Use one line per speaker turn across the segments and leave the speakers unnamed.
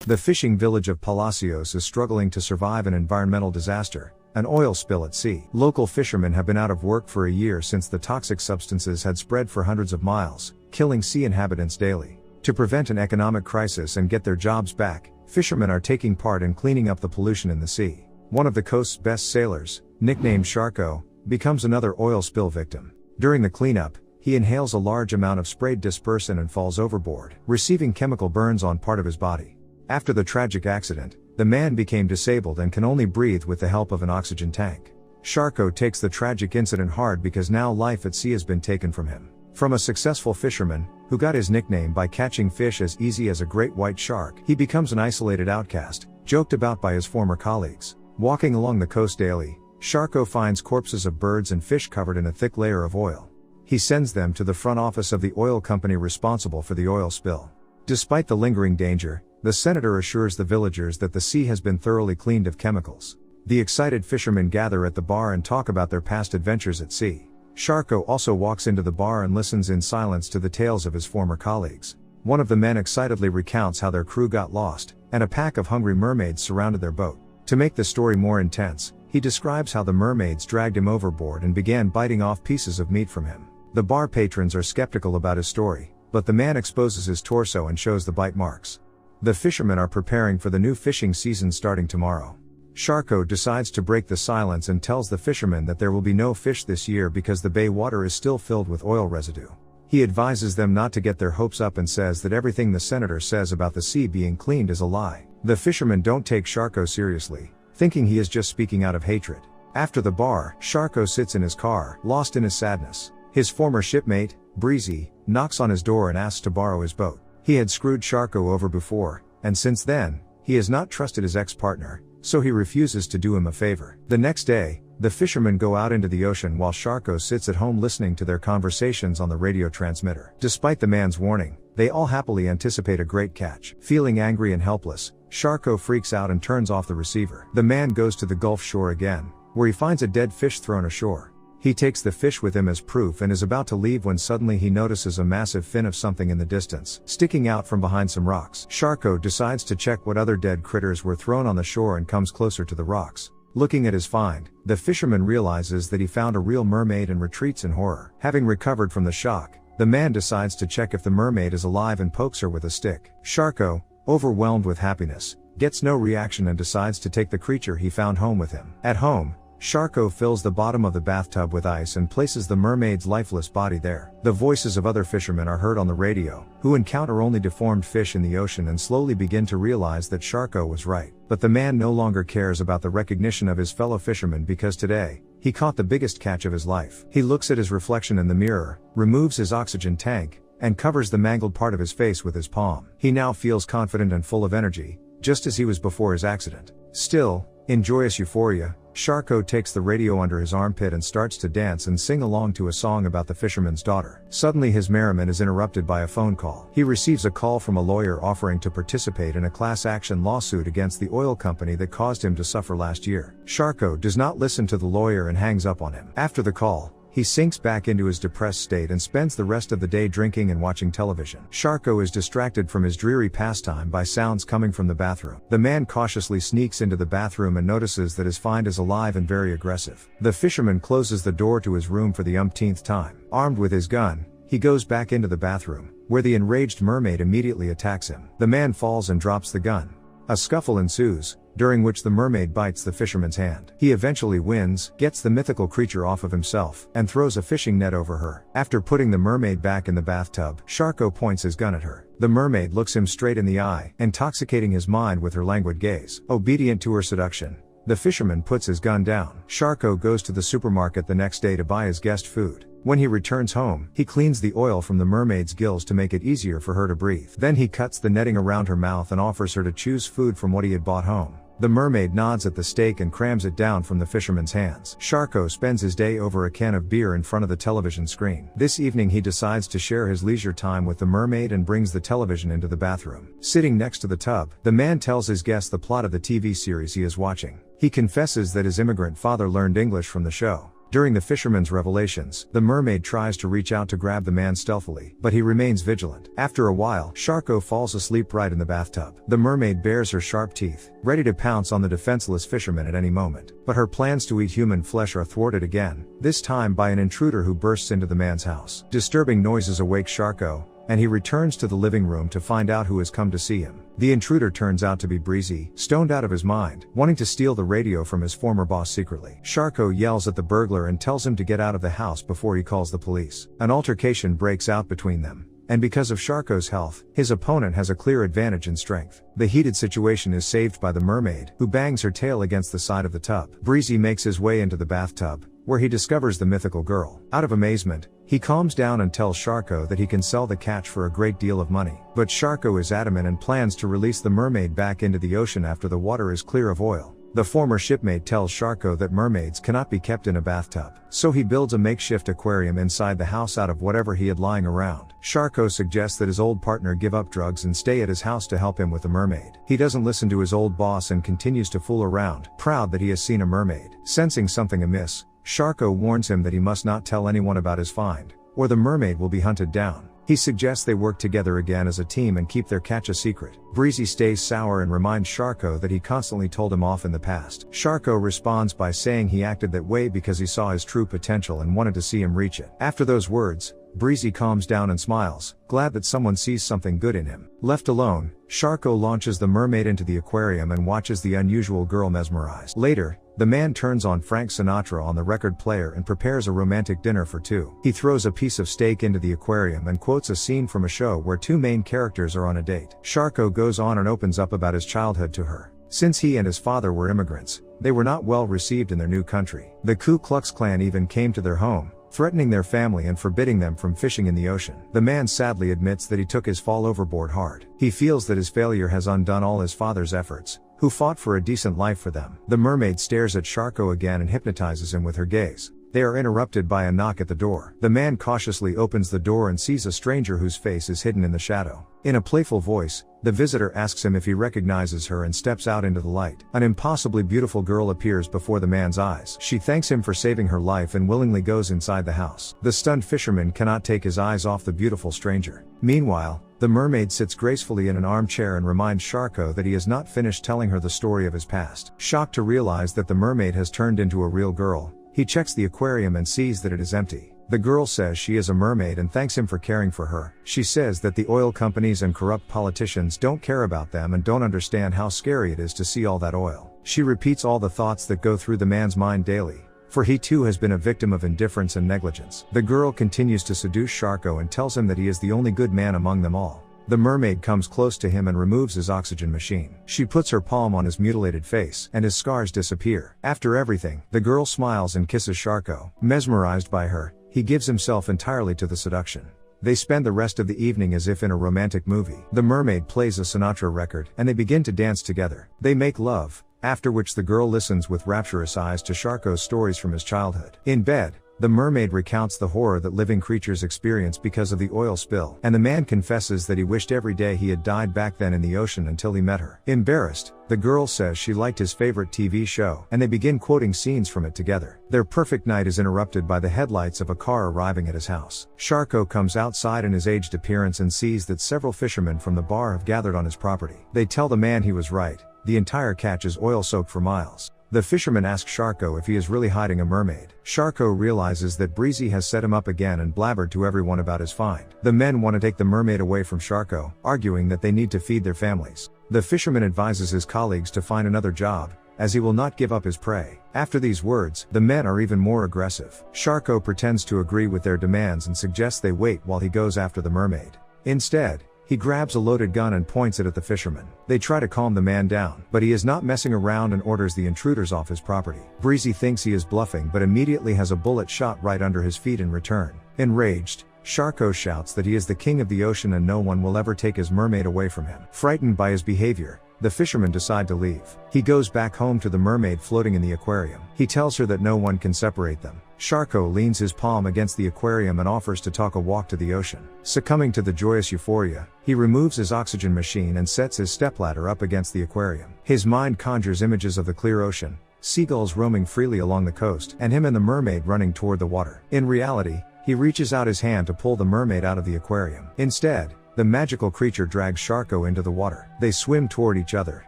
The fishing village of Palacios is struggling to survive an environmental disaster, an oil spill at sea. Local fishermen have been out of work for a year since the toxic substances had spread for hundreds of miles, killing sea inhabitants daily. To prevent an economic crisis and get their jobs back, fishermen are taking part in cleaning up the pollution in the sea. One of the coast's best sailors, nicknamed Sharko, becomes another oil spill victim. During the cleanup, he inhales a large amount of sprayed dispersant and falls overboard, receiving chemical burns on part of his body. After the tragic accident, the man became disabled and can only breathe with the help of an oxygen tank. Sharko takes the tragic incident hard because now life at sea has been taken from him. From a successful fisherman, who got his nickname by catching fish as easy as a great white shark, he becomes an isolated outcast, joked about by his former colleagues. Walking along the coast daily, Sharko finds corpses of birds and fish covered in a thick layer of oil. He sends them to the front office of the oil company responsible for the oil spill. Despite the lingering danger, the senator assures the villagers that the sea has been thoroughly cleaned of chemicals. The excited fishermen gather at the bar and talk about their past adventures at sea. Sharko also walks into the bar and listens in silence to the tales of his former colleagues. One of the men excitedly recounts how their crew got lost, and a pack of hungry mermaids surrounded their boat. To make the story more intense, he describes how the mermaids dragged him overboard and began biting off pieces of meat from him. The bar patrons are skeptical about his story, but the man exposes his torso and shows the bite marks. The fishermen are preparing for the new fishing season starting tomorrow. Sharko decides to break the silence and tells the fishermen that there will be no fish this year because the bay water is still filled with oil residue. He advises them not to get their hopes up and says that everything the senator says about the sea being cleaned is a lie. The fishermen don't take Sharko seriously, thinking he is just speaking out of hatred. After the bar, Sharko sits in his car, lost in his sadness. His former shipmate, Breezy, knocks on his door and asks to borrow his boat. He had screwed Sharko over before, and since then, he has not trusted his ex-partner, so he refuses to do him a favor. The next day, the fishermen go out into the ocean while Sharko sits at home listening to their conversations on the radio transmitter. Despite the man's warning, they all happily anticipate a great catch. Feeling angry and helpless, Sharko freaks out and turns off the receiver. The man goes to the Gulf shore again, where he finds a dead fish thrown ashore. He takes the fish with him as proof and is about to leave when suddenly he notices a massive fin of something in the distance, sticking out from behind some rocks. Sharko decides to check what other dead critters were thrown on the shore and comes closer to the rocks. Looking at his find, the fisherman realizes that he found a real mermaid and retreats in horror. Having recovered from the shock, the man decides to check if the mermaid is alive and pokes her with a stick. Sharko, overwhelmed with happiness, gets no reaction and decides to take the creature he found home with him. At home, Sharko fills the bottom of the bathtub with ice and places the mermaid's lifeless body there. The voices of other fishermen are heard on the radio, who encounter only deformed fish in the ocean and slowly begin to realize that Sharko was right. But the man no longer cares about the recognition of his fellow fishermen because today, he caught the biggest catch of his life. He looks at his reflection in the mirror, removes his oxygen tank, and covers the mangled part of his face with his palm. He now feels confident and full of energy, just as he was before his accident. Still, in joyous euphoria, Sharko takes the radio under his armpit and starts to dance and sing along to a song about the fisherman's daughter. Suddenly his merriment is interrupted by a phone call. He receives a call from a lawyer offering to participate in a class action lawsuit against the oil company that caused him to suffer last year. Sharko does not listen to the lawyer and hangs up on him. After the call, he sinks back into his depressed state and spends the rest of the day drinking and watching television. Sharko is distracted from his dreary pastime by sounds coming from the bathroom. The man cautiously sneaks into the bathroom and notices that his find is alive and very aggressive. The fisherman closes the door to his room for the umpteenth time. Armed with his gun, he goes back into the bathroom, where the enraged mermaid immediately attacks him. The man falls and drops the gun. A scuffle ensues, during which the mermaid bites the fisherman's hand. He eventually wins, gets the mythical creature off of himself, and throws a fishing net over her. After putting the mermaid back in the bathtub, Sharko points his gun at her. The mermaid looks him straight in the eye, intoxicating his mind with her languid gaze. Obedient to her seduction, the fisherman puts his gun down. Sharko goes to the supermarket the next day to buy his guest food. When he returns home, he cleans the oil from the mermaid's gills to make it easier for her to breathe. Then he cuts the netting around her mouth and offers her to choose food from what he had bought home. The mermaid nods at the steak and crams it down from the fisherman's hands. Sharko spends his day over a can of beer in front of the television screen. This evening he decides to share his leisure time with the mermaid and brings the television into the bathroom. Sitting next to the tub, the man tells his guest the plot of the TV series he is watching. He confesses that his immigrant father learned English from the show. During the fisherman's revelations, the mermaid tries to reach out to grab the man stealthily, but he remains vigilant. After a while, Sharko falls asleep right in the bathtub. The mermaid bares her sharp teeth, ready to pounce on the defenseless fisherman at any moment. But her plans to eat human flesh are thwarted again, this time by an intruder who bursts into the man's house. Disturbing noises awake Sharko, and he returns to the living room to find out who has come to see him. The intruder turns out to be Breezy, stoned out of his mind, wanting to steal the radio from his former boss secretly. Sharko yells at the burglar and tells him to get out of the house before he calls the police. An altercation breaks out between them, and because of Sharko's health, his opponent has a clear advantage in strength. The heated situation is saved by the mermaid, who bangs her tail against the side of the tub. Breezy makes his way into the bathtub, where he discovers the mythical girl. Out of amazement, he calms down and tells Sharko that he can sell the catch for a great deal of money. But Sharko is adamant and plans to release the mermaid back into the ocean after the water is clear of oil. The former shipmate tells Sharko that mermaids cannot be kept in a bathtub, so he builds a makeshift aquarium inside the house out of whatever he had lying around. Sharko suggests that his old partner give up drugs and stay at his house to help him with the mermaid. He doesn't listen to his old boss and continues to fool around, proud that he has seen a mermaid. Sensing something amiss, Sharko warns him that he must not tell anyone about his find, or the mermaid will be hunted down. He suggests they work together again as a team and keep their catch a secret. Breezy stays sour and reminds Sharko that he constantly told him off in the past. Sharko responds by saying he acted that way because he saw his true potential and wanted to see him reach it. After those words, Breezy calms down and smiles, glad that someone sees something good in him. Left alone, Sharko launches the mermaid into the aquarium and watches the unusual girl mesmerized. Later, the man turns on Frank Sinatra on the record player and prepares a romantic dinner for two. He throws a piece of steak into the aquarium and quotes a scene from a show where two main characters are on a date. Sharko goes on and opens up about his childhood to her. Since he and his father were immigrants, they were not well received in their new country. The Ku Klux Klan even came to their home, threatening their family and forbidding them from fishing in the ocean. The man sadly admits that he took his fall overboard hard. He feels that his failure has undone all his father's efforts, who fought for a decent life for them. The mermaid stares at Sharko again and hypnotizes him with her gaze. They are interrupted by a knock at the door. The man cautiously opens the door and sees a stranger whose face is hidden in the shadow. In a playful voice, the visitor asks him if he recognizes her and steps out into the light. An impossibly beautiful girl appears before the man's eyes. She thanks him for saving her life and willingly goes inside the house. The stunned fisherman cannot take his eyes off the beautiful stranger. Meanwhile, the mermaid sits gracefully in an armchair and reminds Sharko that he has not finished telling her the story of his past. Shocked to realize that the mermaid has turned into a real girl, he checks the aquarium and sees that it is empty. The girl says she is a mermaid and thanks him for caring for her. She says that the oil companies and corrupt politicians don't care about them and don't understand how scary it is to see all that oil. She repeats all the thoughts that go through the man's mind daily, for he too has been a victim of indifference and negligence. The girl continues to seduce Sharko and tells him that he is the only good man among them all. The mermaid comes close to him and removes his oxygen machine. She puts her palm on his mutilated face, and his scars disappear. After everything, the girl smiles and kisses Sharko. Mesmerized by her, he gives himself entirely to the seduction. They spend the rest of the evening as if in a romantic movie. The mermaid plays a Sinatra record, and they begin to dance together. They make love, after which the girl listens with rapturous eyes to Sharko's stories from his childhood. In bed, the mermaid recounts the horror that living creatures experience because of the oil spill, and the man confesses that he wished every day he had died back then in the ocean until he met her. Embarrassed, the girl says she liked his favorite TV show, and they begin quoting scenes from it together. Their perfect night is interrupted by the headlights of a car arriving at his house. Sharko comes outside in his aged appearance and sees that several fishermen from the bar have gathered on his property. They tell the man he was right, the entire catch is oil-soaked for miles. The fisherman asks Sharko if he is really hiding a mermaid. Sharko realizes that Breezy has set him up again and blabbered to everyone about his find. The men want to take the mermaid away from Sharko, arguing that they need to feed their families. The fisherman advises his colleagues to find another job, as he will not give up his prey. After these words, the men are even more aggressive. Sharko pretends to agree with their demands and suggests they wait while he goes after the mermaid. Instead, he grabs a loaded gun and points it at the fisherman. They try to calm the man down, but he is not messing around and orders the intruders off his property. Breezy thinks he is bluffing but immediately has a bullet shot right under his feet in return. Enraged, Sharko shouts that he is the king of the ocean and no one will ever take his mermaid away from him. Frightened by his behavior, the fishermen decide to leave. He goes back home to the mermaid floating in the aquarium. He tells her that no one can separate them. Sharko leans his palm against the aquarium and offers to talk a walk to the ocean. Succumbing to the joyous euphoria, he removes his oxygen machine and sets his stepladder up against the aquarium. His mind conjures images of the clear ocean, seagulls roaming freely along the coast, and him and the mermaid running toward the water. In reality, he reaches out his hand to pull the mermaid out of the aquarium. Instead, the magical creature drags Sharko into the water. They swim toward each other,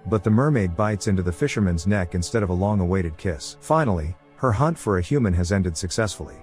but the mermaid bites into the fisherman's neck instead of a long-awaited kiss. Finally, her hunt for a human has ended successfully.